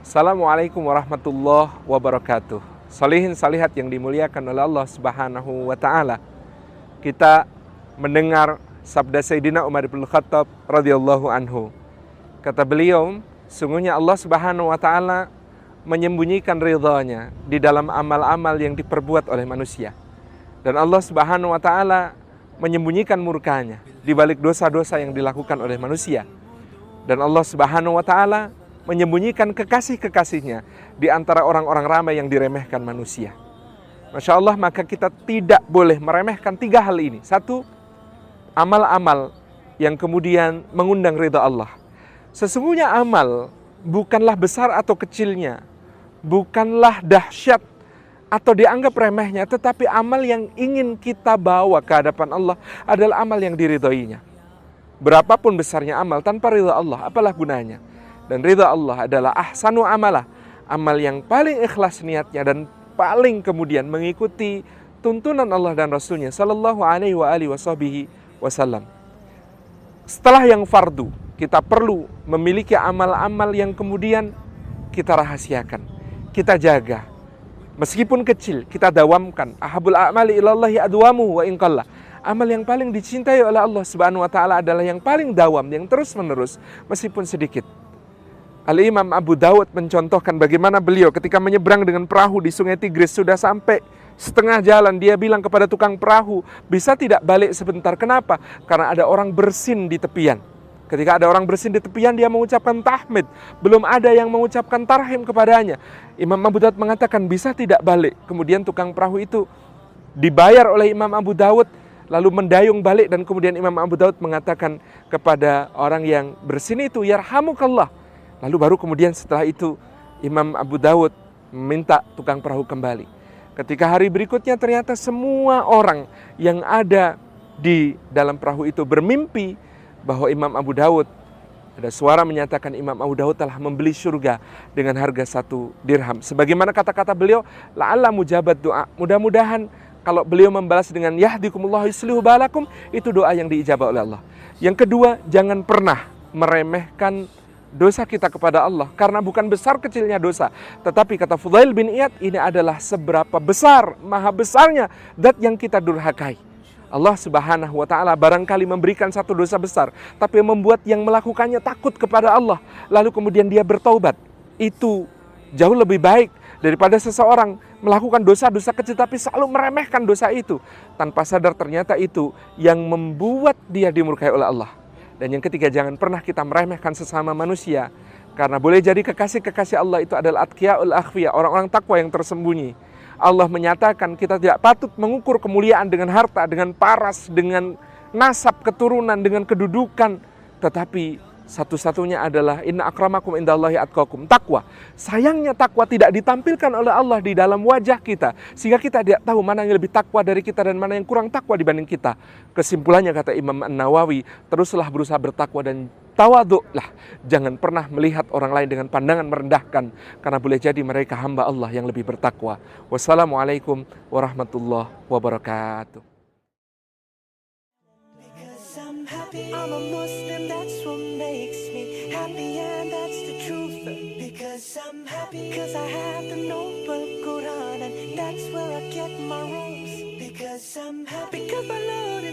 Assalamualaikum warahmatullahi wabarakatuh. Salihin salihat yang dimuliakan oleh Allah Subhanahu wa taala. Kita mendengar sabda Sayyidina Umar bin Khattab radhiyallahu anhu. Kata beliau, sungguhnya Allah Subhanahu wa taala menyembunyikan ridhanya di dalam amal-amal yang diperbuat oleh manusia. Dan Allah Subhanahu wa taala menyembunyikan murkanya di balik dosa-dosa yang dilakukan oleh manusia. Dan Allah Subhanahu wa taala menyembunyikan kekasih-kekasihnya di antara orang-orang ramai yang diremehkan manusia. Masya Allah, maka kita tidak boleh meremehkan tiga hal ini. Satu, amal-amal yang kemudian mengundang ridha Allah. Sesungguhnya amal bukanlah besar atau kecilnya, bukanlah dahsyat atau dianggap remehnya, tetapi amal yang ingin kita bawa ke hadapan Allah adalah amal yang diridhoinya. Berapapun besarnya amal tanpa ridha Allah, apalah gunanya? Dan ridha Allah adalah ahsanu amalah, amal yang paling ikhlas niatnya dan paling kemudian mengikuti tuntunan Allah dan Rasulnya sallallahu alaihi wasallam. Setelah yang fardu, kita perlu memiliki amal-amal yang kemudian kita rahasiakan, kita jaga. Meskipun kecil, kita dawamkan. Ahabul a'mali ilallahi adwamu wa inqallah. Amal yang paling dicintai oleh Allah Subhanahu wa taala adalah yang paling dawam, yang terus-menerus meskipun sedikit. Al-Imam Abu Dawud mencontohkan bagaimana beliau ketika menyeberang dengan perahu di sungai Tigris, sudah sampai setengah jalan, dia bilang kepada tukang perahu, bisa tidak balik sebentar? Kenapa? Karena ada orang bersin di tepian. Ketika ada orang bersin di tepian, dia mengucapkan tahmid, belum ada yang mengucapkan tarhim kepadanya. Imam Abu Dawud mengatakan, bisa tidak balik? Kemudian tukang perahu itu dibayar oleh Imam Abu Dawud, lalu mendayung balik, dan kemudian Imam Abu Dawud mengatakan kepada orang yang bersin itu, yarhamukallah. Lalu baru kemudian setelah itu Imam Abu Dawud meminta tukang perahu kembali. Ketika hari berikutnya ternyata semua orang yang ada di dalam perahu itu bermimpi bahwa Imam Abu Dawud, ada suara menyatakan Imam Abu Dawud telah membeli surga dengan harga 1 dirham. Sebagaimana kata-kata beliau, la'alla mujabat doa. Mudah-mudahan kalau beliau membalas dengan yahdikumullahu yuslihu balakum, itu doa yang diijabah oleh Allah. Yang kedua, jangan pernah meremehkan dosa kita kepada Allah, karena bukan besar kecilnya dosa, tetapi kata Fudail bin Iyad, ini adalah seberapa besar, maha besarnya zat yang kita durhakai. Allah Subhanahu wa taala barangkali memberikan satu dosa besar, tapi membuat yang melakukannya takut kepada Allah, lalu kemudian dia bertaubat. Itu jauh lebih baik daripada seseorang melakukan dosa-dosa kecil tapi selalu meremehkan dosa itu, tanpa sadar ternyata itu yang membuat dia dimurkai oleh Allah. Dan yang ketiga, jangan pernah kita meremehkan sesama manusia, karena boleh jadi kekasih-kekasih Allah itu adalah atqiyaul akhfiya, orang-orang takwa yang tersembunyi. Allah menyatakan kita tidak patut mengukur kemuliaan dengan harta, dengan paras, dengan nasab keturunan, dengan kedudukan, tetapi satu-satunya adalah inna akramakum indallahi atqakum, takwa. Sayangnya takwa tidak ditampilkan oleh Allah di dalam wajah kita, sehingga kita tidak tahu mana yang lebih takwa dari kita dan mana yang kurang takwa dibanding kita. Kesimpulannya kata Imam An-Nawawi, teruslah berusaha bertakwa dan tawadhu'lah. Jangan pernah melihat orang lain dengan pandangan merendahkan, karena boleh jadi mereka hamba Allah yang lebih bertakwa. Wassalamualaikum warahmatullahi wabarakatuh. I'm a Muslim, that's what makes me happy, and that's the truth. Because I'm happy, because I have the noble Quran, and that's where I get my rules. Because I'm happy, because my Lord